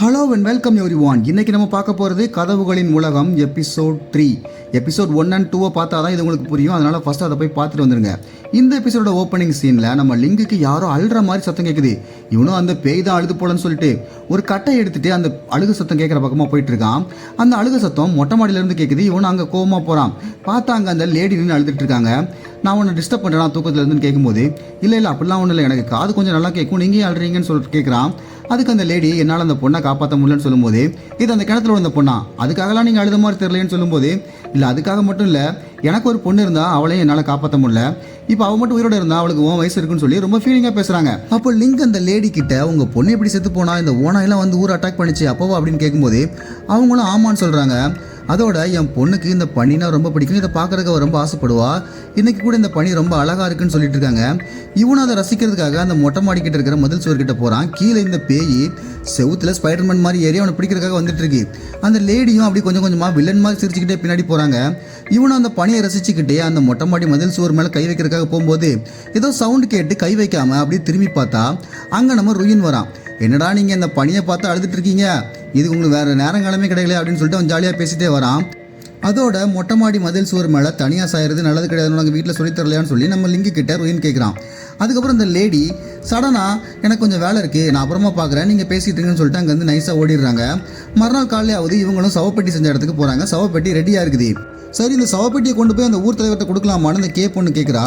Hello and welcome everyone. இன்னைக்கு நம்ம பார்க்க போகிறது கதவுகளின் உலகம் எபிசோட் 3. எபிசோட் 1 and 2 பார்த்தா தான் இது உங்களுக்கு புரியும். அதனால் ஃபஸ்ட்டு அதை போய் பார்த்துட்டு வந்துருங்க. இந்த எபிசோட ஓப்பனிங் சீனில் நம்ம லிங்குக்கு யாரோ அழுற மாதிரி சத்தம் கேட்குது. இவனும் அந்த பேய் தான் அழுது போலன்னு சொல்லிட்டு ஒரு கட்டை எடுத்துட்டு அந்த அழுகு சத்தம் கேட்குற பக்கமாக போயிட்டு இருக்கான். அந்த அழுகு சத்தம் மொட்டை மாடியிலேருந்து கேட்குது. இவனும் அங்கே கோவமாக போகிறான். பார்த்தா அங்கே அந்த லேடி நின்று அழுதுட்டு இருக்காங்க. நான் உன்னை டிஸ்டர்ப் பண்ணுறேன் தூக்கத்துலேருந்துன்னு கேட்கும்போது, இல்லை அப்படிலாம் ஒன்றும் இல்லை, எனக்கு காது கொஞ்சம் நல்லா கேட்கும், நீங்கள் அழுறீங்கன்னு சொல்லிட்டு கேட்குறான். அதுக்கு அந்த லேடி என்னால் அந்த பொண்ணை காப்பாற்ற முடியலன்னு சொல்லும்போது, இது அந்த கிணத்துல விழுந்த பொண்ணா, அதுக்காகலாம் நீங்கள் அழுத மாதிரி தெரியலன்னு சொல்லும்போது, இல்லை அதுக்காக மட்டும் இல்லை, எனக்கு ஒரு பொண்ணு இருந்தா அவளையும் என்னால் காப்பாற்ற முடியல, இப்போ அவள் மட்டும் உயிரோட இருந்தா அவளுக்கு உன் வயசு இருக்குன்னு சொல்லி ரொம்ப ஃபீலிங்காக பேசுகிறாங்க. அப்போ லிங்க் அந்த லேடி கிட்ட உங்கள் பொண்ணு எப்படி செத்து போனா, இந்த ஓனாயெல்லாம் வந்து ஊர் அட்டாக் பண்ணிச்சு அப்போவா அப்படின்னு கேட்கும்போது அவங்களும் ஆமான்னு சொல்கிறாங்க. அதோட என் பொண்ணுக்கு இந்த பனினா ரொம்ப பிடிக்கும், இதை பார்க்கறதுக்கு அவள் ரொம்ப ஆசைப்படுவா, இன்னைக்கு கூட இந்த பனி ரொம்ப அழகாக இருக்குன்னு சொல்லிட்டு இருக்காங்க. இவனும் அதை ரசிக்கிறதுக்காக அந்த மொட்டை மாடிக்கிட்ட இருக்கிற மதில் சுவர்கிட்ட போகிறான். கீழே இந்த பேய் செவுத்தில் ஸ்பைடர்மேன் மாதிரி ஏறி அவனை பிடிக்கிறதுக்காக வந்துட்டு இருக்கு. அந்த லேடியும் அப்படி கொஞ்சம் கொஞ்சமாக வில்லன் மாதிரி சிரிச்சுக்கிட்டே பின்னாடி போகிறாங்க. இவனும் அந்த பனியை ரசிச்சுக்கிட்டே அந்த மொட்டை மாடி மதில் சுவர் மேலே கை வைக்கிறதுக்காக போகும்போது ஏதோ சவுண்டு கேட்டு கை வைக்காம அப்படியே திரும்பி பார்த்தா அங்கே நம்ம ருயின் வரான். என்னடா நீங்கள் இந்த பனியை பார்த்து அழுதுட்டு இருக்கீங்க, இது உங்களுக்கு வேறு நேரங்காலமே கிடைக்கல அப்படின்னு சொல்லிட்டு அவன் ஜாலியாக பேசிகிட்டே வரான். அதோட மொட்டை மாடி மதில் சுவர் மேலே தனியாக சாயிறது நல்லது கிடையாதுன்னு நாங்கள் வீட்டில் சொல்லி தரலையான்னு சொல்லி நம்ம லிங்கு கிட்ட ருயின் கேட்குறான். அதுக்கப்புறம் இந்த லேடி சடனாக எனக்கு கொஞ்சம் வேலை இருக்குது, நான் அப்புறமா பார்க்குறேன், நீங்கள் பேசிகிட்டு இருக்கீங்கன்னு சொல்லிட்டு அங்கேருந்து நைஸாக ஓடிடுறாங்க. மறுநாள் காலையாவது இவங்களும் சவப்பெட்டி செஞ்ச இடத்துக்கு போகிறாங்க. சவப்பெட்டி ரெடியாக இருக்குது. சரி, இந்த சவப்பெட்டியை கொண்டு போய் அந்த ஊர் தலைவர்கிட்ட கொடுக்கலாமான்னு இந்த பொண்ணு கேட்குறா.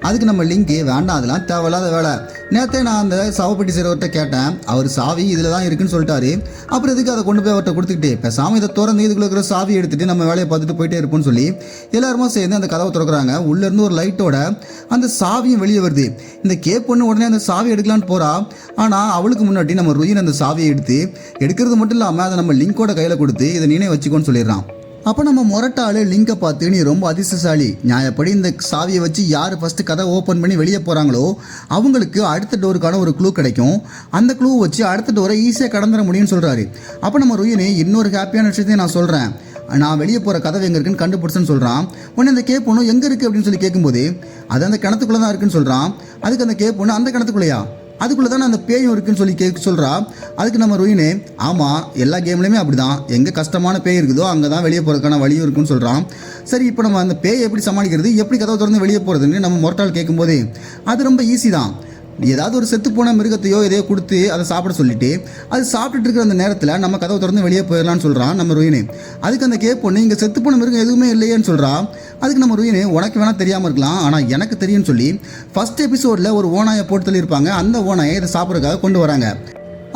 அதுக்கு நம்ம லிங்கு வேண்டாம், அதெல்லாம் தேவையில்லாத வேலை, நேற்றே நான் அந்த சவப்பெட்டி செய்கிறவர்கிட்ட கேட்டேன், அவர் சாவி இதில் தான் இருக்குன்னு சொல்லிட்டாரு, அப்புறம் எதுக்கு அதை கொண்டு போய் அவர்கிட்ட கொடுத்துக்கிட்டு பேசாமல் இதை திறந்து இதுக்குள்ள இருக்கிற சாவி எடுத்துகிட்டு நம்ம வேலையை பார்த்துட்டு போயிட்டே இருப்போம்னு சொல்லி எல்லாருமே சேர்ந்து அந்த கதவை திறக்கிறாங்க. உள்ளேருந்து ஒரு லைட்டோட அந்த சாவியும் வெளியே வருது. இந்த பொண்ணு உடனே அந்த சாவி எடுக்கலான்னு போகிறா. ஆனால் அவளுக்கு முன்னாடி நம்ம ருயின் அந்த சாவியை எடுக்கிறது மட்டும் இல்லாமல் அதை நம்ம லிங்கோட கையில் கொடுத்து இதை நீனே வச்சுக்கோன்னு சொல்லிடுறான். அப்போ நம்ம முரட்டாளு லிங்கை பார்த்து நீ ரொம்ப அதிர்ஷ்டசாலி, நியாயப்படி இந்த சாவியை வச்சு யார் ஃபஸ்ட்டு கதை ஓப்பன் பண்ணி வெளியே போகிறாங்களோ அவங்களுக்கு அடுத்த டோருக்கான ஒரு க்ளூ கிடைக்கும், அந்த க்ளூ வச்சு அடுத்த டோரை ஈஸியாக கடந்துட முடியும்னு சொல்கிறாரு. அப்போ நம்ம ருயினே இன்னொரு ஹாப்பியான விஷயத்தையும் நான் சொல்கிறேன், நான் வெளியே போகிற கதவு எங்கே இருக்குன்னு கண்டுபிடிச்சேன்னு சொல்கிறான். உடனே அந்த பொண்ணு எங்கே இருக்குது அப்படின்னு சொல்லி கேட்கும்போது அது அந்த கிணத்துக்குள்ளே தான் இருக்குன்னு சொல்கிறான். அதுக்கு அந்த பொண்ணு அந்த கிணத்துக்குள்ளையா, அதுக்குள்ளே தானே அந்த பேயும் இருக்குன்னு சொல்லி சொல்கிறா. அதுக்கு நம்ம ருயினே ஆமாம், எல்லா கேம்லேயுமே அப்படி தான், எங்கே கஷ்டமான பேய் இருக்குதோ அங்கே தான் வெளியே போகிறதுக்கான வழியும் இருக்குன்னு சொல்கிறான். சரி, இப்போ நம்ம அந்த பேயை எப்படி சமாளிக்கிறது, எப்படி கதவை திறந்து வெளியே போகிறதுன்னு நம்ம முரட்டால் கேட்கும்போது அது ரொம்ப ஈஸி தான். ஏதாவது ஒரு செத்து போன மிருகத்தையோ எதையோ கொடுத்து அதை சாப்பிட சொல்லிட்டு அது சாப்பிட்டுட்டு இருக்கிற அந்த நேரத்தில் நம்ம கதவை திறந்து வெளியே போயிடலான்னு சொல்கிறான் நம்ம ருயினே. அதுக்கு அந்த பொண்ணு இங்கே செத்து போன மிருகம் எதுவுமே இல்லையேன்னு சொல்கிறா. அதுக்கு நம்ம ருயினே உனக்கு வேணால் தெரியாமல் இருக்கலாம், ஆனால் எனக்கு தெரியும்னு சொல்லி ஃபஸ்ட் எபிசோடில் ஒரு ஓனாயை போட்டு தள்ளியிருப்பாங்க. அந்த ஓனாயை இதை சாப்பிட்றதுக்காக கொண்டு வராங்க.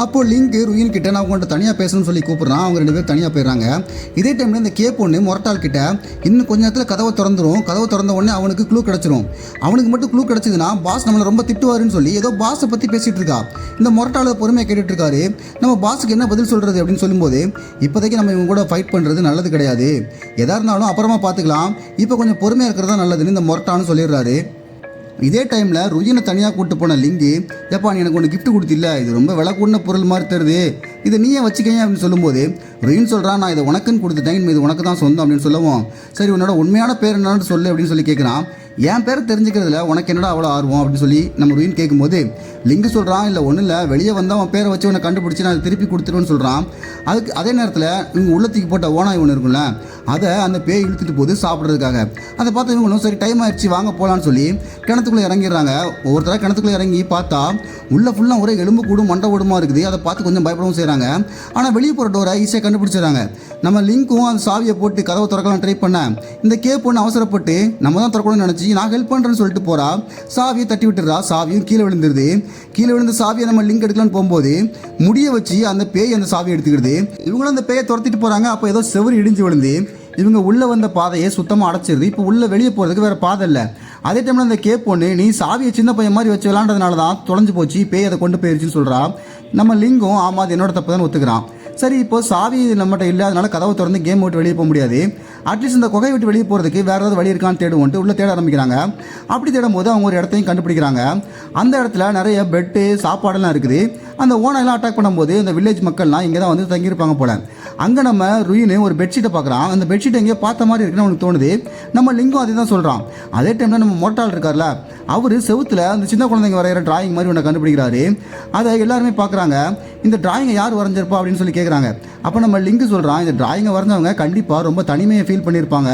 அப்போது லிங்கு ருயின் கிட்ட நான் உங்கள்கிட்ட தனியாக பேசணும்னு சொல்லி கூப்பிட்றான். அவங்க 2 பேரும் தனியாக போயிடுறாங்க. இதே டைமில் இந்த பொண்ணு முரட்டால் கிட்ட இன்னும் கொஞ்ச நேரத்தில் கதவை திறந்துடும், கதவை திறந்த உடனே அவனுக்கு க்ளூ கிடச்சிரும், அவனுக்கு மட்டும் க்ளூ கிடச்சிதுன்னா பாஸ் நம்மளை ரொம்ப திட்டுவாருன்னு சொல்லி ஏதோ பாஸை பற்றி பேசிகிட்டு இருக்கா. இந்த முரட்டாள பொறுமையாக கேட்டுட்டு இருக்காரு. நம்ம பாஸுக்கு என்ன பதில் சொல்கிறது அப்படின்னு சொல்லும்போது இப்போதைக்கு நம்ம இவங்க கூட ஃபைட் பண்ணுறது நல்லது கிடையாது, எதாக இருந்தாலும் அப்புறமா பார்த்துக்கலாம், இப்போ கொஞ்சம் பொறுமையாக இருக்கிறதா நல்லதுன்னு இந்த முரட்டான்னு சொல்லிடுறாரு. இதே டைமில் ருயினை தனியாக கூப்பிட்டு போன லிங்கு, எப்பா நீ எனக்கு ஒன்று கிஃப்ட் கொடுத்தில்ல, இது ரொம்ப விலை கூடின பொருள் மாதிரி தருது, இதை நீயே வச்சுக்கங்க அப்படின்னு சொல்லும்போது ருயின் சொல்கிறான், நான் இதை உனக்குன்னு கொடுத்துட்டேன், இது உனக்கு தான் சொந்தம் அப்படின்னு சொல்லவும், சரி உன்னோட உண்மையான பேர் என்னன்னு சொல்லு அப்படின்னு சொல்லி கேட்குறான். என் பேரை தெரிஞ்சுக்கிறதுல உனக்கு என்னடா அவ்வளோ ஆர்வம் அப்படின்னு சொல்லி நம்ம ருயின் கேட்கும்போது லிங்கு சொல்கிறான், இல்லை ஒன்றும் இல்லை, வெளியே வந்தால் அவன் பேரை வச்சு உன்னை கண்டுபிடிச்சி நான் திருப்பி கொடுத்துருவேன்னு சொல்கிறான். அதுக்கு அதே நேரத்தில் இவங்க உள்ளத்துக்கு போட்ட ஓனாய் ஒன்று இருக்குல்ல, அதை அந்த பேய் இழுத்துட்டு போகுது சாப்பிட்றதுக்காக. அதை பார்த்து இவங்களும் சரி டைம் ஆயிடுச்சு வாங்க போகலான்னு சொல்லி கிணத்துக்குள்ளே இறங்கிடுறாங்க. ஒவ்வொருத்தராக கிணத்துக்குள்ளே இறங்கி பார்த்தா உள்ளே ஃபுல்லாக ஒரே எலும்பு கூடும் மண்டை ஓடுமா இருக்குது. அதை பார்த்து கொஞ்சம் பயப்படவும் செய்கிறாங்க. ஆனால் வெளியே போகிற டோரை ஈஸியாக கண்டுபிடிச்சிடறாங்க. நம்ம லிங்க்கும் அந்த சாவியை போட்டு கதவை திறக்கலாம் ட்ரை பண்ண இந்த பொண்ணு அவசரப்பட்டு நம்ம தான் திறக்கணும்னு நினச்சி நான் ஹெல்ப் பண்ணுறேன்னு சொல்லிட்டு போகிறா. சாவியை தட்டி விட்டுறா, சாவியும் கீழே விழுந்துருது. கீழே விழுந்த சாவியை நம்ம லிங்க் எடுக்கலான்னு போகும்போது முடிய வச்சு அந்த பேய் அந்த சாவியை எடுத்துக்கிடுது. இவங்களும் அந்த பேயை துரத்திட்டு போகிறாங்க. அப்போ ஏதோ செவரு இடிஞ்சு விழுந்து இவங்க உள்ளே வந்த பாதையை சுத்தமாக அடைச்சிருது. இப்போ உள்ளே வெளியே போகிறதுக்கு வேறு பாதை இல்லை. அதே டைமில் அந்த பொண்ணு நீ சாவியை சின்ன பையன் மாதிரி வச்சு விளாண்டதுனால தான் தொலைஞ்சு போச்சு, பேய் அதை கொண்டு போயிருச்சுன்னு சொல்கிறா. நம்ம லிங்கும் ஆமாம் அது என்னோட தப்பு தான் ஒத்துக்கிறான். சரி, இப்போ சாவி நம்மகிட்ட இல்லை, அதனால கதவை திறந்து கேம் விட்டு வெளியே போக முடியாது, அட்லீஸ்ட் இந்த குகையை விட்டு வெளியே போகிறதுக்கு வேறு ஏதாவது வழி இருக்கான்னு தேடுவோன்ட்டு உள்ளே தேட ஆரம்பிக்கிறாங்க. அப்படி தேடும் போது அவங்க ஒரு இடத்தையும் கண்டுபிடிக்கிறாங்க. அந்த இடத்துல நிறைய பெட்டு சாப்பாடெல்லாம் இருக்குது. அந்த ஓனாயெல்லாம் அட்டாக் பண்ணும்போது இந்த வில்லேஜ் மக்கள்லாம் இங்கே தான் வந்து தங்கியிருப்பாங்க போல. அங்கே நம்ம ருயினு ஒரு பெட்ஷீட்டை பார்க்குறான். அந்த பெட்ஷீட் எங்கேயோ பார்த்த மாதிரி இருக்குன்னு அவனுக்கு தோணுது. நம்ம லிங்கும் அதே தான் சொல்கிறான். அதே டைமில் நம்ம மொட்டால் இருக்கார்ல, அவர் செவுத்தில் அந்த சின்ன குழந்தைங்க வரைகிற டிராயிங் மாதிரி ஒன்று கண்டுபிடிக்கிறாரு. அதை எல்லாருமே பார்க்குறாங்க. இந்த டிராயிங்கை யார் வரைஞ்சிருப்பா அப்படின்னு சொல்லி கேட்குறாங்க. அப்போ நம்ம லிங்கு சொல்கிறான், இந்த டிராயிங்கை வரைஞ்சவங்க கண்டிப்பாக ரொம்ப தனிமையை ஃபீல் பண்ணியிருப்பாங்க,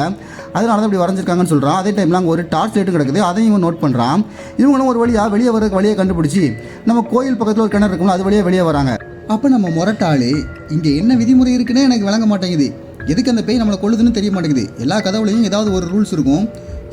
அதனால தான் இப்படி வரைஞ்சிருக்காங்கன்னு சொல்கிறான். அதே டைமில் அங்கே ஒரு டார்ச் லைட்டு கிடக்குது, அதையும் இவன் நோட் பண்ணுறான். இவங்களும் ஒரு வழியாக வெளியே வர வழியை கண்டுபிடிச்சி நம்ம கோயில் பக்கத்தில் ஒரு கிணறு இருக்கும்ல, அது வழியாக வெளியே வராங்க. அப்போ நம்ம முரட்டாளு, இங்கே என்ன விதிமுறை இருக்குன்னே எனக்கு விளங்க மாட்டேங்குது, எதுக்கு அந்த பேய் நம்மளை கொள்ளுதுன்னு தெரிய மாட்டேங்குது. எல்லா கதவுலையும் ஏதாவது ஒரு ரூல்ஸ் இருக்கும்,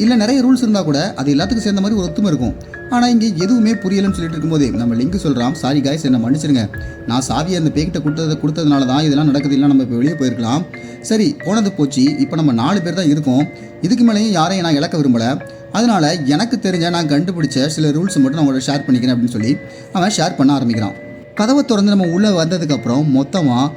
இல்லை நிறைய ரூல்ஸ் இருந்தால் கூட அது எல்லாத்துக்கும் சேர்ந்த மாதிரி ஒரு ஒத்துமை இருக்கும். ஆனால் இங்கே எதுவுமே புரியலன்னு சொல்லிட்டு இருக்கும்போது நம்ம லிங்கு சொல்கிறான், சாரி காய்ஸ், என்ன மன்னிச்சிருங்க, நான் சாவியை அந்த பேய்கிட்ட கொடுத்ததுனால தான் இதெல்லாம் நடக்குது, இல்லை நம்ம இப்போ வெளியே போயிருக்கலாம். சரி போனது போச்சு, இப்போ நம்ம 4 பேர் தான் இருக்கோம், இதுக்கு மேலேயும் யாரையும் நான் இழக்க விரும்பலை, அதனால் எனக்கு தெரிஞ்ச நான் கண்டுபிடிச்ச சில ரூல்ஸ் மட்டும் நான் உங்களோட ஷேர் பண்ணிக்கிறேன் அப்படின்னு சொல்லி அவன் ஷேர் பண்ண ஆரம்பிக்கிறான். கதவை திறந்து நம்ம உள்ளே வந்ததுக்கப்புறம் மொத்தமாக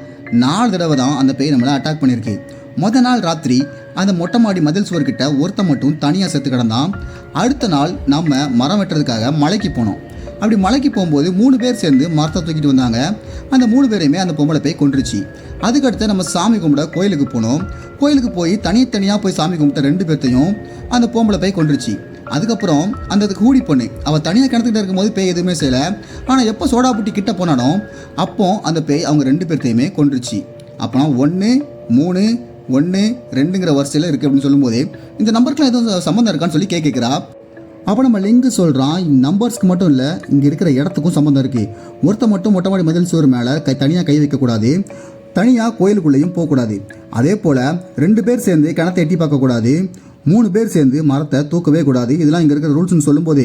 4 தடவை தான் அந்த பேய் நம்மளை அட்டாக் பண்ணியிருக்கு. மொதல் நாள் ராத்திரி அந்த மொட்டை மாடி மதில் சுவர்கிட்ட ஒருத்த மட்டும் தனியாக செத்து கிடந்தான். அடுத்த நாள் நம்ம மரம் வெட்டுறதுக்காக மலைக்கு போனோம். அப்படி மலைக்கு போகும்போது 3 பேர் சேர்ந்து மரத்தை தூக்கிட்டு வந்தாங்க. அந்த 3 பேரையுமே அந்த பொம்பளை போய் கொன்றுச்சு. அதுக்கடுத்து நம்ம சாமி கும்பிட கோயிலுக்கு போனோம். கோயிலுக்கு போய் தனித்தனியாக போய் சாமி கும்பிட்ட 2 பேர்த்தையும் அந்த பொம்பளை போய் கொன்றுச்சு. அதுக்கப்புறம் அந்த கூடி பொண்ணு அவள் தனியாக கிணத்துக்கிட்ட இருக்கும்போது பேய் எதுவுமே செய்யலை. ஆனால் எப்போ சோடா புட்டி கிட்ட போனானோ அப்போ அந்த பேய் அவங்க 2 பேர்த்தையுமே கொன்றுச்சு. அப்போனா 1 3 1 2ங்கிற வரிசையில் இருக்குது அப்படின்னு சொல்லும்போது இந்த நம்பருக்குலாம் எதுவும் சம்மந்தம் இருக்கான்னு சொல்லி கேட்குறா. அப்போ நம்ம லிங்கு சொல்கிறான், நம்பர்ஸ்க்கு மட்டும் இல்லை, இங்கே இருக்கிற இடத்துக்கும் சம்மந்தம் இருக்குது. ஒருத்த மட்டும் மொட்டை மாடி மதில் சுவர் மேலே தனியாக கை வைக்கக்கூடாது, தனியாக கோயிலுக்குள்ளேயும் போகக்கூடாது. அதே போல் 2 பேர் சேர்ந்து கிணத்தை எட்டி பார்க்கக்கூடாது, 3 பேர் சேர்ந்து மரத்தை தூக்கவே கூடாது. இதெல்லாம் இங்கே இருக்கிற ரூல்ஸ்னு சொல்லும்போது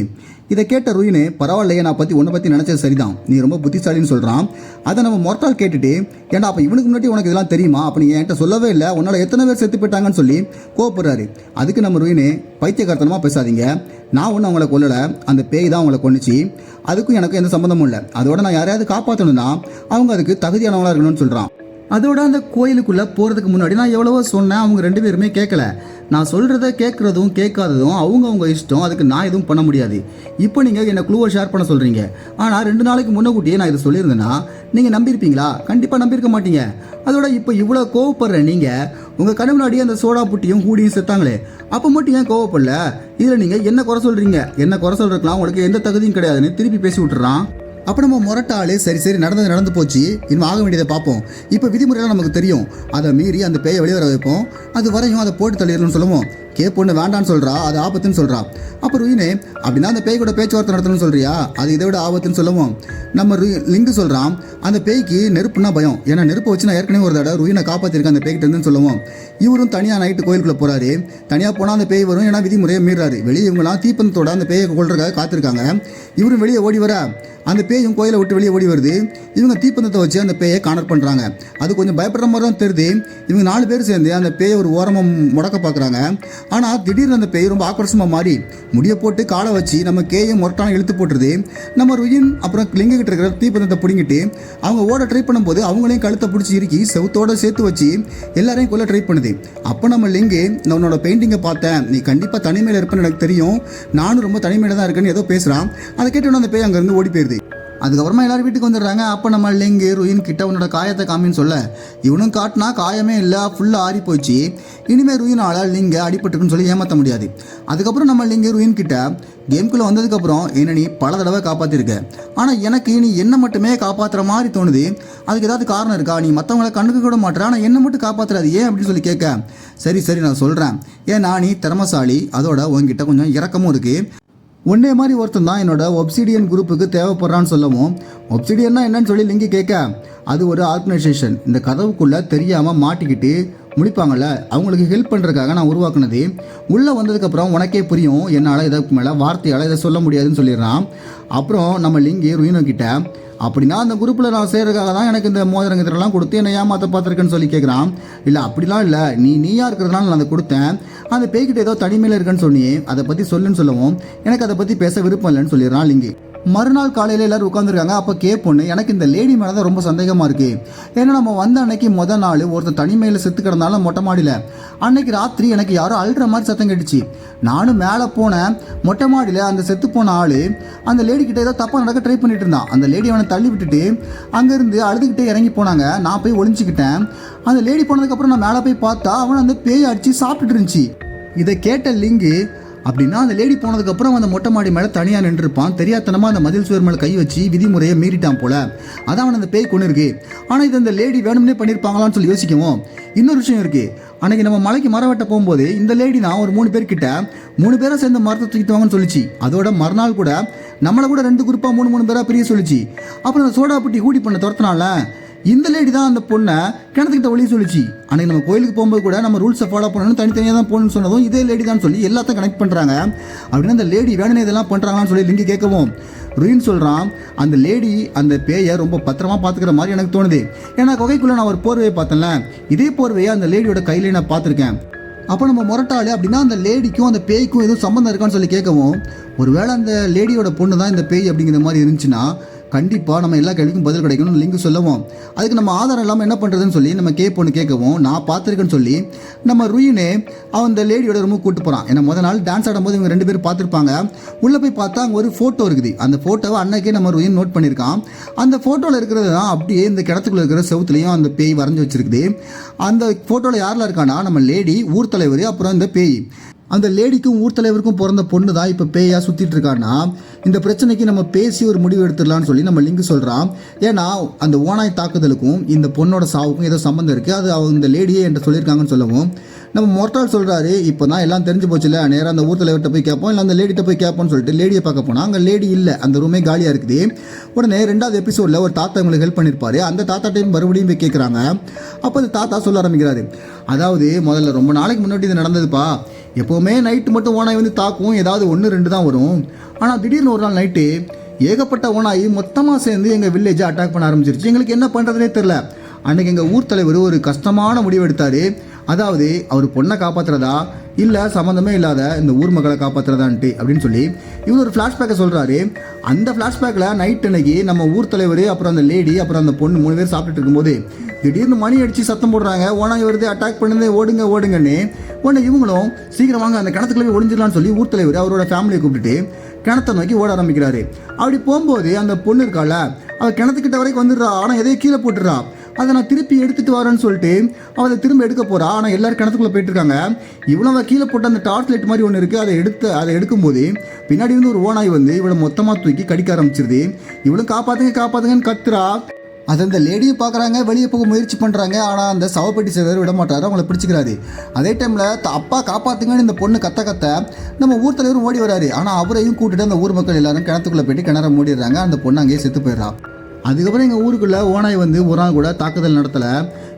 இதை கேட்ட ருயினே, பரவாயில்லையே, நான் உன்னை பற்றி நினச்சது சரிதான், நீ ரொம்ப புத்திசாலின்னு சொல்கிறான். அதை நம்ம மொரட்டால் கேட்டுட்டு, ஏன்டா அப்போ இவனுக்கு முன்னாடி உனக்கு இதெல்லாம் தெரியுமா, அப்போ நீ என்கிட்ட சொல்லவே இல்லை, உன்னோட எத்தனை பேர் செத்து போயிட்டாங்கன்னு சொல்லி கோவப்படுறாரு. அதுக்கு நம்ம ருயினே, பைத்தியக்காரத்தனமாக பேசாதீங்க, நான் ஒன்றும் அவங்கள கொல்லலை, அந்த பேய் தான் அவங்கள கொன்னுச்சு, அதுக்கும் எனக்கு எந்த சம்மந்தமும் இல்லை, அதோட நான் யாரையாவது காப்பாற்றணும்னா அவங்க அதுக்கு தகுதியானவங்களாக இருக்கணும்னு சொல்கிறான். அதோட அந்த கோயிலுக்குள்ளே போகிறதுக்கு முன்னாடி நான் எவ்வளவோ சொன்னேன், அவங்க 2 பேருமே கேட்கல. நான் சொல்கிறத கேட்குறதும் கேட்காததும் அவங்க இஷ்டம், அதுக்கு நான் எதுவும் பண்ண முடியாது. இப்போ நீங்கள் என்னை க்ளூவை ஷேர் பண்ண சொல்கிறீங்க, ஆனால் 2 நாளைக்கு முன்னக்கூட்டியே நான் இதை சொல்லியிருந்தேன்னா நீங்கள் நம்பியிருப்பீங்களா? கண்டிப்பாக நம்பியிருக்க மாட்டீங்க. அதோட இப்போ இவ்வளோ கோவப்படுற நீங்கள் உங்கள் கண்ணு முன்னாடியே அந்த சோடா புட்டியும் கூடியும் செத்தாங்களே, அப்போ மட்டும் ஏன் கோவப்படல? இதில் நீங்கள் என்ன குறை சொல்கிறீங்க? என்ன குறை சொல்கிறதுக்கெலாம் உங்களுக்கு எந்த தகுதியும் கிடையாதுன்னு திருப்பி பேசி விட்டுறான். அப்போ நம்ம முரட்டாளு, சரி நடந்து போச்சு, இன்னும் ஆக வேண்டியதை பார்ப்போம், இப்போ விதிமுறையெல்லாம் நமக்கு தெரியும், அதை மீறி அந்த பேயை வெளியே வர வைப்போம், அது வரையும் அதை போட்டு தள்ளிடணும்னு சொல்லுவோம். பொண்ணு வேண்டான்னு சொல்கிறா, அது ஆபத்துன்னு சொல்கிறா. அப்போ ருயினே, அப்படின்னா அந்த பேய் கூட பேச்சுவார்த்தை நடத்தணும்னு சொல்கிறியா, அது இதை விட ஆபத்துன்னு சொல்லுவோம். நம்ம லிங்கு சொல்கிறான், அந்த பேய்க்கு நெருப்புனா பயம், ஏன்னா நெருப்பை வச்சு நான் ஏற்கனவே ஒரு தடவை ருயினை காப்பாற்றிருக்கேன் அந்த பேய்கிட்ட இருந்துன்னு சொல்லுவோம். இவரும் தனியாக நைட்டு கோயிலுக்குள்ளே போகிறாரு. தனியாக போனால் அந்த பேய் வரும், ஏன்னா விதிமுறையை மீறாரு. வெளியே இவங்களாம் தீப்பந்தத்தோட அந்த பேயை கொள்றதுக்காக காத்திருக்காங்க. இவரும் வெளியே ஓடி வர அந்த பேயும் கோயிலை விட்டு வெளியே ஓடி வருது. இவங்க தீப்பந்தத்தை வச்சு அந்த பேயை காணர் பண்ணுறாங்க. அது கொஞ்சம் பயப்படுற மாதிரி தான் தெரியுது. இவங்க 4 பேர் சேர்ந்து அந்த பேயை ஒரு ஓரமாக முடக்க பார்க்குறாங்க. ஆனால் திடீர்னு அந்த பேய் ரொம்ப ஆக்ரோஷமாக மாறி முடியை போட்டு காலை வச்சு நம்ம கேயும் முரட்டான இழுத்து போட்டுருது. நம்ம ருயின் அப்புறம் லிங்கிட்ட இருக்கிற தீப்பந்தத்தை பிடிங்கிட்டு அவங்க ஓட ட்ரை பண்ணும்போது அவங்களையும் கழுத்தை பிடிச்சி இறுக்கி செவுத்தோடு சேர்த்து வச்சு எல்லாரையும் கொல்ல ட்ரை பண்ணுது. அப்போ நம்ம லிங்கு, நான் உன்னோட பெயிண்டிங்கை பார்த்தேன், நீ கண்டிப்பாக தனிமையில் இருப்பேன்னு எனக்கு தெரியும், நானும் ரொம்ப தனிமையில் தான் இருக்கேன்னு ஏதோ பேசுகிறான். அதை கேட்டோன்னு அந்த பேய் அங்கேருந்து ஓடி போயிடுது. அதுக்கப்புறமா எல்லாரும் வீட்டுக்கு வந்துடுறாங்க. அப்போ நம்ம லிங்கு ருயின் கிட்ட உன்னோட காயத்தை காமின்னு சொல்ல, இவனும் காட்டினா காயமே இல்லை, ஃபுல்லாக ஆறி போச்சு, இனிமேல் ருயினால் லிங்கை அடிபட்டுருக்குன்னு சொல்லி ஏமாற்ற முடியாது. அதுக்கப்புறம் நம்ம லிங்கு ருயின் கிட்ட, கேம்குள்ளே வந்ததுக்கப்புறம் என்ன நீ பல தடவை காப்பாற்றிருக்க, ஆனால் எனக்கு நீ என்ன மட்டுமே காப்பாற்றுற மாதிரி தோணுது, அதுக்கு ஏதாவது காரணம் இருக்கா? நீ மற்றவங்கள கண்ணுக்கு கூட மாட்டுற, ஆனால் என்ன மட்டும் காப்பாற்றுறாது ஏன் அப்படின்னு சொல்லி கேட்க, சரி நான் சொல்கிறேன், ஏன்னா நீ திறமசாலி, அதோட உங்ககிட்ட கொஞ்சம் இறக்கமும் இருக்குது, ஒன்னே மாதிரி ஒருத்தன் தான் என்னோட ஒப்சிடியன் குரூப்புக்கு தேவைப்படுறான்னு சொல்லவும், ஒப்சிடியன்னா என்னன்னு சொல்லி லிங்கி கேட்க, அது ஒரு ஆர்கனைசேஷன், இந்த கதவுக்குள்ளே தெரியாமல் மாட்டிக்கிட்டு முடிப்பாங்கள்ல, அவங்களுக்கு ஹெல்ப் பண்ணுறதுக்காக நான் உருவாக்குனது, உள்ளே வந்ததுக்கப்புறம் உனக்கே புரியும், என்னால் இதற்கு மேலே வார்த்தையால் இதை சொல்ல முடியாதுன்னு சொல்லிடுறான். அப்புறம் நம்ம லிங்கி ருயினோ கிட்ட, அப்படின்னா அந்த குரூப்பில் நான் செய்கிறதுக்காக தான் எனக்கு இந்த மோதிரங்கத்திலலாம் கொடுத்து என்னை ஏமாற்ற பார்த்துருக்கேன்னு சொல்லி கேட்குறான். இல்லை அப்படிலாம் இல்லை, நீயா இருக்கிறதுனால நான் அதை கொடுத்தேன், அந்த பேய்கிட்ட ஏதோ தனிமையில் இருக்குன்னு சொன்னி அதை பற்றி சொல்லுன்னு சொல்லவும் எனக்கு அதை பற்றி பேச விருப்பம் இல்லைன்னு சொல்லிடுறான் லிங்கி. மறுநாள் காலையில் எல்லாரும் உட்காந்துருக்காங்க. அப்போ பொண்ணு எனக்கு இந்த லேடி மேலே தான் ரொம்ப சந்தேகமாக இருக்குது. ஏன்னா நம்ம வந்த அன்னைக்கு முதல் நாள் ஒருத்தர் தனிமையில் செத்து கிடந்தாலும் மொட்டை மாடியில் அன்னைக்கு ராத்திரி எனக்கு யாரும் அழுற மாதிரி சத்தம் கேட்டுச்சு. நானும் மேலே போனேன். மொட்டை மாடியில் அந்த செத்து போன ஆள் அந்த லேடி கிட்ட ஏதோ தப்பாக நடக்க ட்ரை பண்ணிட்டு இருந்தான். அந்த லேடி அவனை தள்ளி விட்டுட்டு அங்கேருந்து அழுதுகிட்டே இறங்கி போனாங்க. நான் போய் ஒளிஞ்சிக்கிட்டேன். அந்த லேடி போனதுக்கப்புறம் நான் மேலே போய் பார்த்தா அவன் அந்த பேய் அடித்து சாப்பிட்டுட்டு இருந்துச்சு. இதை கேட்ட லிங்கு, அப்படின்னா அந்த லேடி போனதுக்கப்புறம் அந்த மொட்டை மாடி மேலே தனியாக நின்றுருப்பான். தெரியாதனமாக அந்த மதில் சுவர் மேலே கை வச்சு விதிமுறையை மீறிட்டான் போல. அதான் அவன் அந்த பேய் கொண்டு இருக்கு. ஆனால் இது அந்த லேடி வேணும்னே பண்ணியிருப்பாங்களான்னு சொல்லி யோசிக்கவும் இன்னொரு விஷயம் இருக்குது. அன்றைக்கி நம்ம மலைக்கு மரம் வெட்ட போகும்போது இந்த லேடி தான் ஒரு 3 பேர்கிட்ட 3 பேரை சேர்ந்து மரத்தை தூக்கிட்டு வாங்கன்னு சொல்லிச்சு. அதோட மறுநாள் கூட நம்மளை கூட 2 குரூப்பாக 3 பேராக பிரிய சொல்லிச்சு. அப்புறம் அந்த சோடாப்பட்டி கூடி பண்ண துரத்தினால இந்த லேடி தான் அந்த பொண்ணை கிணத்துக்கிட்ட ஒளி சொல்லிச்சு. அன்றைக்கி நம்ம கோயிலுக்கு போகும்போது கூட நம்ம ரூல்ஸை ஃபாலோ பண்ணணும், தனித்தனியாக தான் போகணும்னு சொன்னதும் இதே லேடி தான் சொல்லி எல்லாத்தையும் கனெக்ட் பண்ணுறாங்க. அப்படின்னா அந்த லேடி வேணுனே இதெல்லாம் பண்ணுறாங்களான்னு சொல்லி லிங்கு கேட்கவும் ருயின் சொல்கிறான், அந்த லேடி அந்த பேயை ரொம்ப பத்திரமா பார்த்துக்கிற மாதிரி எனக்கு தோணுது. ஏன்னா குகைக்குள்ளே நான் ஒரு போர்வையை பார்த்தேன்ல, இதே போர்வையை அந்த லேடியோட கையிலே நான் பார்த்துருக்கேன். அப்போ நம்ம முரட்டாளு அப்படின்னா அந்த லேடிக்கும் அந்த பேய்க்கும் எதுவும் சம்மந்தம் இருக்கான்னு சொல்லி கேட்கவும், ஒருவேளை அந்த லேடியோட பொண்ணு தான் இந்த பேய் அப்படிங்கிற மாதிரி இருந்துச்சுன்னா கண்டிப்பாக நம்ம எல்லா கேள்விக்கும் பதில் கிடைக்கணும்னு லிங்க் சொல்லவும், அதுக்கு நம்ம ஆதாரம் இல்லாமல் என்ன பண்ணுறதுன்னு சொல்லி நம்ம பொண்ணு கேட்கவும், நான் பார்த்துருக்கேன்னு சொல்லி நம்ம ருயினே அவன் அந்த லேடியோட ரூமுக்கு கூப்பிட்டு போகிறான். ஏன்னா முதல் நாள் டான்ஸ் ஆடும்போது இவங்க 2 பேரும் பார்த்துருப்பாங்க. உள்ளே போய் பார்த்தா அங்கே ஒரு ஃபோட்டோ இருக்குது. அந்த ஃபோட்டோவை அன்னைக்கே நம்ம ருயின் நோட் பண்ணியிருக்கான். அந்த ஃபோட்டோவில் இருக்கிறது தான் அப்படியே இந்த கிணத்துக்குள்ளே இருக்கிற செவுத்துலையும் அந்த பேய் வரைஞ்சி வச்சிருக்குது. அந்த ஃபோட்டோவில் யாரெல்லாம் இருக்கான்னா நம்ம லேடி, ஊர் தலைவர், அப்புறம் இந்த பேய். அந்த லேடிக்கும் ஊர் தலைவருக்கும் பிறந்த பொண்ணு தான் இப்போ பேயாக சுற்றிட்டு இருக்கான்னா இந்த பிரச்சனைக்கு நம்ம பேசி ஒரு முடிவு எடுத்துடலான்னு சொல்லி நம்ம லிங்க் சொல்கிறான். ஏன்னா அந்த ஓனாய் தாக்குதலுக்கும் இந்த பொண்ணோட சாவுக்கும் ஏதோ சம்மந்தம் இருக்குது, அது அவங்க இந்த லேடியே என்கிட்ட சொல்லியிருக்காங்கன்னு சொல்லவும் நம்ம மொரட்டால் சொல்கிறாரு, இப்போ தான் எல்லாம் தெரிஞ்சு போச்சுல, நேராக அந்த ஊர் தலைவர்கிட்ட போய் கேட்போம், இல்லை அந்த லேடிகிட்ட போய் கேட்போம்னு சொல்லிட்டு லேடியை பார்க்க போனால் அங்கே லேடி இல்லை, அந்த ரூமே காலியாக இருக்குது. உடனே 2வது எபிசோடில் ஒரு தாத்தா இவங்களுக்கு ஹெல்ப் பண்ணியிருப்பாரு. அந்த தாத்தாட்டையும் மறுபடியும் போய் கேட்குறாங்க. அப்போ அந்த தாத்தா சொல்ல ஆரம்பிக்கிறாரு, அதாவது முதல்ல ரொம்ப நாளைக்கு முன்னாடி இது நடந்ததுப்பா. எப்போவுமே நைட்டு மட்டும் ஓனாய் வந்து தாக்கும், ஏதாவது 1-2 தான் வரும். ஆனால் திடீர்னு ஒரு நாள் நைட்டு ஏகப்பட்ட ஓனாய் மொத்தமாக சேர்ந்து எங்கள் வில்லேஜை அட்டாக் பண்ண ஆரம்பிச்சிருச்சு. எங்களுக்கு என்ன பண்ணுறதுனே தெரில. அன்றைக்கி எங்கள் ஊர் தலைவர் ஒரு கஷ்டமான முடிவு எடுத்தார். அதாவது அவர் பொண்ணை காப்பாற்றுறதா இல்லை சம்மந்தமே இல்லாத இந்த ஊர் மக்களை காப்பாற்றுறதான்ட்டு அப்படின்னு சொல்லி இவர் ஒரு ஃப்ளாஷ்பேக்கை சொல்கிறாரு. அந்த ஃப்ளாஷ்பேக்கில் நைட் அன்னைக்கு நம்ம ஊர் தலைவர், அப்புறம் அந்த லேடி, அப்புறம் அந்த பொண்ணு 3 பேர் சாப்பிட்டுட்டு இருக்கும்போது திடீர்னு மணி அடித்து சத்தம் போடுறாங்க, ஓனாய் வருது, அட்டாக் பண்ணுது, ஓடுங்க ஓடுங்கன்னு. உடனே இவங்களும் சீக்கிரம் வாங்க அந்த கிணத்துக்குள்ளே ஒளிஞ்சிடலான்னு சொல்லி ஊர் தலைவர் அவரோட ஃபேமிலியை கூப்பிட்டுட்டு கிணத்தை நோக்கி ஓட ஆரம்பிக்கிறாரு. அப்படி போகும்போது அந்த பொண்ணு இருக்கால, அவள் கிணத்துக்கிட்ட வரைக்கும் வந்துடுறா. ஆனால் எதையும் கீழே போட்டுடுறா. அதை நான் திருப்பி எடுத்துகிட்டு வரேன்னு சொல்லிட்டு அவள் அதை திரும்ப எடுக்க போகிறா. ஆனால் எல்லோரும் கிணத்துக்குள்ளே போயிட்டுருக்காங்க. இவ்வளோ அவள் கீழே போட்ட அந்த டார்ச் லைட் மாதிரி ஒன்று இருக்குது. அதை எடுக்கும்போது பின்னாடி வந்து ஒரு ஓனாய் வந்து இவளை மொத்தமாக தூக்கி கடிக்க ஆரம்பிச்சிருது. இவளும் காப்பாற்றுங்கன்னு கத்துறா. அது அந்த லேடியை பார்க்குறாங்க, வெளியே போக முயற்சி பண்ணுறாங்க. ஆனால் அந்த சவப்பெட்டி சேவர் விட மாட்டார், அவங்கள பிடிச்சிக்கிறாரு. அதே டைமில் அப்பா காப்பாற்றுங்கன்னு இந்த பொண்ணு கத்த நம்ம ஊர் தலைவரும் ஓடி வராரு. ஆனால் அவரையும் கூட்டிட்டு அந்த ஊர் மக்கள் எல்லாரும் கிணத்துக்குள்ளே போயிட்டு கிணற மூடிடுறாங்க. அந்த பொண்ணு அங்கேயே செத்து போயிடுறா. அதுக்கப்புறம் எங்கள் ஊருக்குள்ளே ஓனாய் வந்து ஒரு நாள் கூட தாக்குதல் நடத்தலை.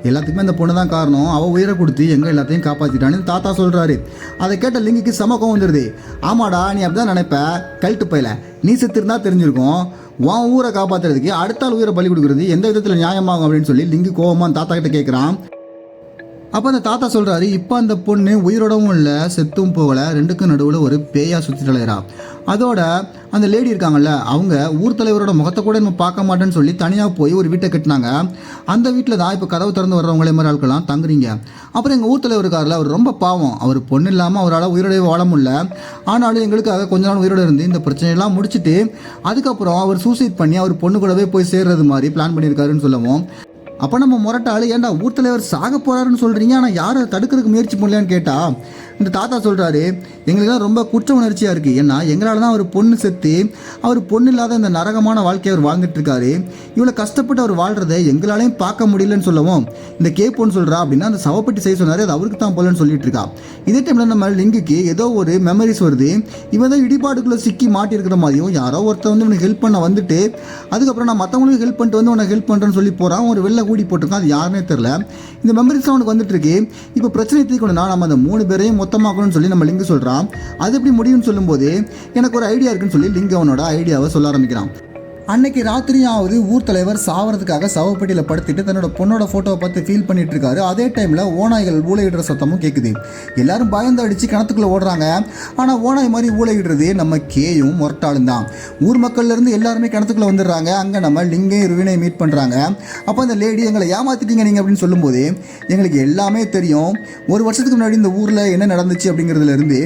எல்லாத்துக்குமே அந்த பொண்ணு தான் காரணம். அவள் உயிரை கொடுத்து எங்கள் எல்லாத்தையும் காப்பாற்றிட்டான்னு தாத்தா சொல்கிறாரு. அதை கேட்ட லிங்குக்கு சமக்கம் வந்துடுது. ஆமாடா, நீ அப்படி தான் நினைப்ப, கழட்டு போயில, நீ செத்துருந்தா தெரிஞ்சிருக்கும். உன் ஊரை காப்பாற்றுறதுக்கு அடுத்த ஆள் உயிரை பலி கொடுக்குறது எந்த விதத்தில் நியாயமாகும் அப்படின்னு சொல்லி லிங்கு கோவமாக தாத்தா கிட்ட கேட்குறான். அப்போ அந்த தாத்தா சொல்கிறாரு, இப்போ அந்த பொண்ணு உயிரோடவும் இல்லை, செத்தும் போகலை, 2க்கும் நடுவில் ஒரு பேயாக சுற்றிட்டு அலையிறா. அதோட அந்த லேடி இருக்காங்கல்ல, அவங்க ஊர் தலைவரோட முகத்தை கூட நம்ம பார்க்க மாட்டேன்னு சொல்லி தனியாக போய் ஒரு வீட்டை கட்டினாங்க. அந்த வீட்டில் தான் இப்போ கதவு திறந்து வர்றவங்களே மாதிரி ஆட்கள்லாம் தங்குறீங்க. அப்புறம் எங்கள் ஊர் தலைவர் இருக்கார்ல, அவர் ரொம்ப பாவம். அவர் பொண்ணு இல்லாமல் அவரால் உயிரோட வாழ முடியல. ஆனாலும் எங்களுக்காக கொஞ்ச நாள் உயிரோடு இருந்து இந்த பிரச்சனையெல்லாம் முடிச்சுட்டு அதுக்கப்புறம் அவர் சூசைட் பண்ணி அவர் பொண்ணு கூடவே போய் சேர்றது மாதிரி பிளான் பண்ணியிருக்காருன்னு சொல்லவும், அப்போ நம்ம முரட்டாள், ஏன்டா ஊர் தலைவர் சாக போகிறாருன்னு சொல்கிறீங்க, ஆனால் யாரை தடுக்கிறதுக்கு முயற்சி பண்ணலான்னு கேட்டால் இந்த தாத்தா சொல்கிறாரு, எங்களுக்குலாம் ரொம்ப குற்ற உணர்ச்சியாக இருக்குது. ஏன்னா எங்களால் தான் அவர் பொண்ணு செத்து அவர் பொண்ணு இல்லாத இந்த நரகமான வாழ்க்கையை அவர் வாழ்ந்துட்டுருக்காரு. இவ்வளோ கஷ்டப்பட்டு அவர் வாழ்கிறத எங்களாலையும் பார்க்க முடியலன்னு சொல்லவும் இந்த பொண்ணு சொல்கிறா அப்படின்னா அந்த சவப்பட்டி செய்ய சொன்னார், அது அவருக்கு தான் போலன்னு சொல்லிட்டு இருக்கா. இதே டைமில் நம்ம லிங்குக்கு ஏதோ ஒரு மெமரிஸ் வருது. இவன் தான் இடிபாடுக்குள்ளே சிக்கி மாட்டியிருக்கிற மாதிரியும் யாரோ ஒருத்தர் வந்து இவனுக்கு ஹெல்ப் பண்ண வந்துட்டு அதுக்கப்புறம் நான் மற்றவங்களுக்கு ஹெல்ப் பண்ணிட்டு வந்து உனக்கு ஹெல்ப் பண்ணுறேன்னு சொல்லி போகிறான். ஒரு வெள்ளை கூடி போட்டிருக்கான், அது யாருன்னே தெரில. இந்த மெமரிஸ் அவனுக்கு வந்துட்டு இருக்கு. இப்போ பிரச்சனை தீர்க்கணும்னா நம்ம அந்த 3 பேரையும் மொத்தமாக்கணும்னு சொல்லி நம்ம லிங்கு சொல்கிறான். அது எப்படி முடியும்னு சொல்லும்போது எனக்கு ஒரு ஐடியா இருக்குன்னு சொல்லி லிங்கு அவனோட ஐடியாவை சொல்ல ஆரம்பிக்கிறான். அன்னைக்கு ராத்திரியாவது ஊர் தலைவர் சாவறதுக்காக சவப்பெட்டியில் படுத்துட்டு தன்னோட பொண்ணோட ஃபோட்டோவை பார்த்து ஃபீல் பண்ணிட்டு இருக்காரு. அதே டைமில் ஓநாய்கள் ஊழையிடுற சத்தமும் கேட்குது. எல்லாரும் பயந்து அடித்து கிணத்துக்குள்ளே ஓடுறாங்க. ஆனால் ஓநாய் மாதிரி ஊழையிடுறது நம்ம கேயும் மொரட்டாலும் தான். ஊர் மக்கள்லேருந்து எல்லாருமே கிணத்துக்குள்ளே வந்துடுறாங்க. அங்கே நம்ம லிங்கையும் ருவினை மீட் பண்ணுறாங்க. அப்போ அந்த லேடி எங்களை ஏமாத்திட்டீங்க நீங்கள் அப்படின்னு சொல்லும்போது எங்களுக்கு எல்லாமே தெரியும். ஒரு வருஷத்துக்கு முன்னாடி இந்த ஊரில் என்ன நடந்துச்சு அப்படிங்கிறதுலேருந்து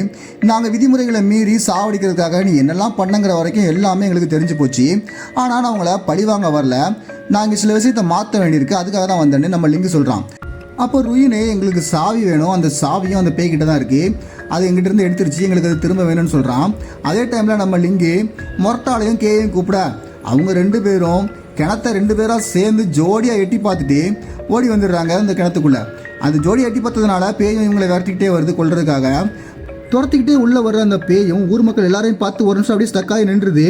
நாங்கள் விதிமுறைகளை மீறி சாவடிக்கிறதுக்காக நீ என்னெல்லாம் பண்ணங்கிற வரைக்கும் எல்லாமே எங்களுக்கு தெரிஞ்சு போச்சு. ஆனால் நான் அவங்கள பழிவாங்க வரல, நாங்கள் சில விஷயத்தை மாற்ற வேண்டியிருக்கு, அதுக்காக தான் வந்தேன்னு நம்ம லிங்கு சொல்கிறான். அப்போ ருயினே எங்களுக்கு சாவி வேணும், அந்த சாவியும் அந்த பேய்கிட்ட தான் இருக்குது, அது எங்கிட்டேருந்து எடுத்துருச்சு, எங்களுக்கு அது திரும்ப வேணும்னு சொல்கிறான். அதே டைமில் நம்ம லிங்கு மொரட்டாலையும் கேயும் கூப்பிட அவங்க 2 பேரும் கிணத்த 2 பேராக சேர்ந்து ஜோடியாக எட்டி பார்த்துட்டு ஓடி வந்துடுறாங்க அந்த கிணத்துக்குள்ளே. அது ஜோடியாக எட்டி பார்த்ததுனால பேயும் இவங்களை விரட்டிக்கிட்டே வருது கொள்றதுக்காக. துரத்திக்கிட்டே உள்ளே வர்ற அந்த பேயும் ஊர் மக்கள் எல்லாரையும் பார்த்து ஒரு நிமிஷம் அப்படியே ஸ்டக்காகி நின்றுது.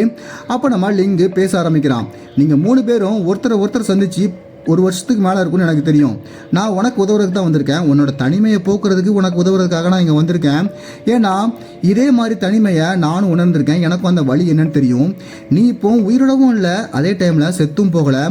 அப்போ நம்ம லிங்கு பேச ஆரம்பிக்கிறான். நீங்கள் 3 பேரும் ஒருத்தர் சந்திச்சு 1 வருஷத்துக்கு மேலே இருக்கும்னு எனக்கு தெரியும். நான் உனக்கு உதவுறதுக்கு தான் வந்திருக்கேன். உன்னோட தனிமையை போக்குறதுக்கு உனக்கு உதவுறதுக்காக நான் இங்கே வந்திருக்கேன். ஏன்னா இதே மாதிரி தனிமையை நானும் உணர்ந்திருக்கேன், எனக்கும் அந்த வழி என்னன்னு தெரியும். நீ இப்போ உயிரிடவும் இல்லை, அதே டைமில் செத்தும் போகலை.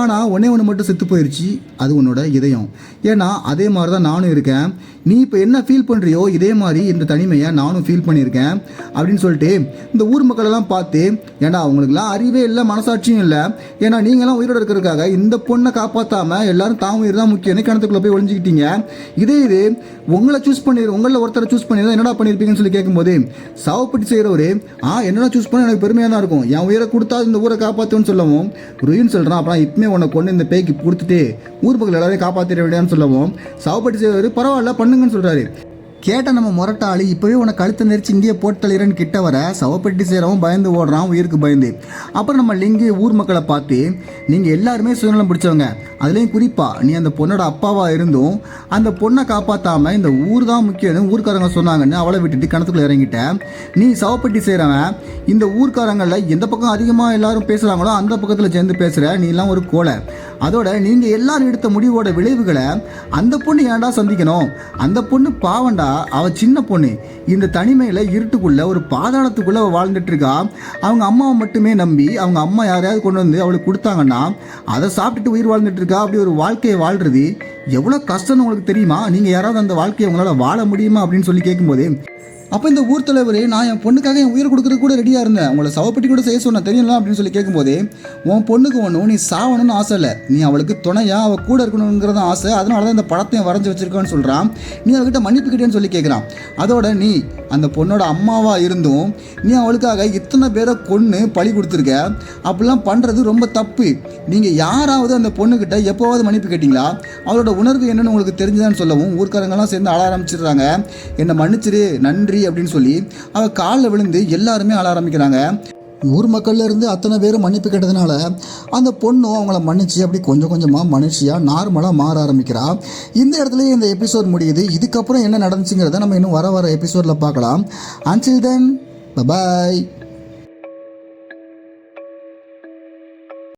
ஆனால் ஒன்று மட்டும் செத்து போயிடுச்சு, அது உன்னோட இதயம். ஏன்னா அதே மாதிரி தான் நானும் இருக்கேன். நீ இப்போ என்ன ஃபீல் பண்ணுறியோ இதே மாதிரி இந்த தனிமையை நானும் ஃபீல் பண்ணியிருக்கேன் அப்படின்னு சொல்லிட்டு இந்த ஊர் மக்களெல்லாம் பார்த்து, ஏன்னா அவங்களுக்குலாம் அறிவே இல்லை, மனசாட்சியும் இல்லை. ஏன்னா நீங்களாம் உயிரோடு இருக்கிறதுக்காக இந்த பொண்ணை காப்பாற்றாமல் எல்லாரும் தான் உயிர் தான் முக்கியம் கிணத்துக்குள்ளே போய் ஒழிஞ்சிக்கிட்டீங்க. இது உங்களை உங்களில் ஒருத்தரை சூஸ் பண்ணி என்னடா பண்ணியிருப்பீங்கன்னு சொல்லி கேட்கும்போது சவப்பட்டி செய்கிறவரு என்னடா சூஸ் பண்ண எனக்கு பெருமையாக தான் இருக்கும், என் உயிரை கொடுத்தா இந்த ஊரை காப்பாற்றுன்னு சொல்லவும் ருயின் சொல்கிறான். அப்புறம் இப்பவுமே உன்னை கொண்டு இந்த பேய்க்கு கொடுத்துட்டு ஊர் மக்கள் எல்லாரையும் காப்பாற்றிட வேண்டியான்னு சொல்லவும் சவப்பட்டி செய்கிறவர் பரவாயில்ல பண்ணுங்கன்னு சொல்கிறாரு. கேட்ட நம்ம மொரட்டாளி இப்போவே உனக்கு கழுத்தை நெரிச்சு இங்கேயே போட்டு தள்ளிறன்னு கிட்ட வர சவப்பெட்டி செய்கிறவன் பயந்து ஓடுறான், உயிருக்கு பயந்து. அப்புறம் நம்ம லிங்கு ஊர் மக்களை பார்த்து, நீங்கள் எல்லாருமே சுயநலம் பிடிச்சவங்க, அதுலேயும் குறிப்பாக நீ அந்த பொண்ணோட அப்பாவாக இருந்தும் அந்த பொண்ணை காப்பாற்றாமல் இந்த ஊர் தான் முக்கியம்னு ஊர்க்காரங்க சொன்னாங்கன்னு அவளை விட்டுட்டு கிணத்துக்குள்ள இறங்கிட்ட. நீ சவப்பெட்டி செய்கிறவன், இந்த ஊர்க்காரங்களில் எந்த பக்கம் அதிகமாக எல்லாரும் பேசுகிறாங்களோ அந்த பக்கத்தில் சேர்ந்து பேசுகிற நீ எல்லாம் ஒரு கோலை. அதோட நீங்கள் எல்லாரும் எடுத்த முடிவோட விளைவுகளை அந்த பொண்ணு ஏன்டா சந்திக்கணும்? அந்த பொண்ணு பாவண்டா, அவள் சின்ன பொண்ணு, இந்த தனிமையில் இருட்டுக்குள்ளே ஒரு பாதாளத்துக்குள்ளே அவள் வாழ்ந்துட்டு இருக்கா. அவங்க அம்மாவை மட்டுமே நம்பி அவங்க அம்மா யாரையாவது கொண்டு வந்து அவளுக்கு கொடுத்தாங்கன்னா அதை சாப்பிட்டுட்டு உயிர் வாழ்ந்துட்டு இருக்கா. அப்படி ஒரு வாழ்க்கையை வாழ்றது எவ்வளோ கஷ்டம்னு உங்களுக்கு தெரியுமா? நீங்கள் யாராவது அந்த வாழ்க்கையை உங்களால் வாழ முடியுமா அப்படின்னு சொல்லி கேட்கும்போது, அப்போ இந்த ஊர் தலைவர், நான் என் பொண்ணுக்காக என் உயிர் கொடுக்குறது கூட ரெடியாக இருந்தேன், உங்களை சவப்பட்டி கூட செய்ய சொன்னேன் தெரியலாம் அப்படின்னு சொல்லி கேட்கும்போது, உன் பொண்ணுக்கு ஒன்றும் நீ சாவணும்னு ஆசை இல்லை, நீ அவளுக்கு துணையா அவள் கூட இருக்கணுங்கிறத ஆசை, அதனால தான் இந்த படத்தையும் வரைஞ்சி வச்சிருக்கான்னு சொல்கிறான். நீ அவகிட்ட மன்னிப்பு கிட்டேன்னு சொல்லி கேட்குறான். அதோட நீ அந்த பொண்ணோட அம்மாவாக இருந்தும் நீ அவளுக்காக இத்தனை பேரை கொன்று பழி கொடுத்துருக்க, அப்படிலாம் பண்ணுறது ரொம்ப தப்பு. நீங்கள் யாராவது அந்த பொண்ணுக்கிட்ட எப்போவாவது மன்னிப்பு கேட்டிங்களா? அவளோட உணர்வு என்னன்னு உங்களுக்கு தெரிஞ்சுதான்னு சொல்லவும் ஊர்க்காரங்கெல்லாம் சேர்ந்து அழ ஆரம்பிச்சிடுறாங்க. என்னை மன்னிச்சிரு, நன்றி அப்படின்னு சொல்லி அவள் காலில் விழுந்து எல்லாருமே அழ ஆரம்பிக்கிறாங்க. ஊர் மக்கள்ல இருந்து அத்தனை பேரும் மன்னிப்பு கேட்டதுனால அந்த பொண்ணும் அவங்கள மன்னிச்சு அப்படி கொஞ்சம் கொஞ்சமாக மனுஷியாக நார்மலாக மாற ஆரம்பிக்கிறா. இந்த இடத்துல இந்த எபிசோட் முடியுது. இதுக்கப்புறம் என்ன நடந்துச்சுங்கிறத நம்ம இன்னும் வர எபிசோடில் பார்க்கலாம். Until then, bye bye.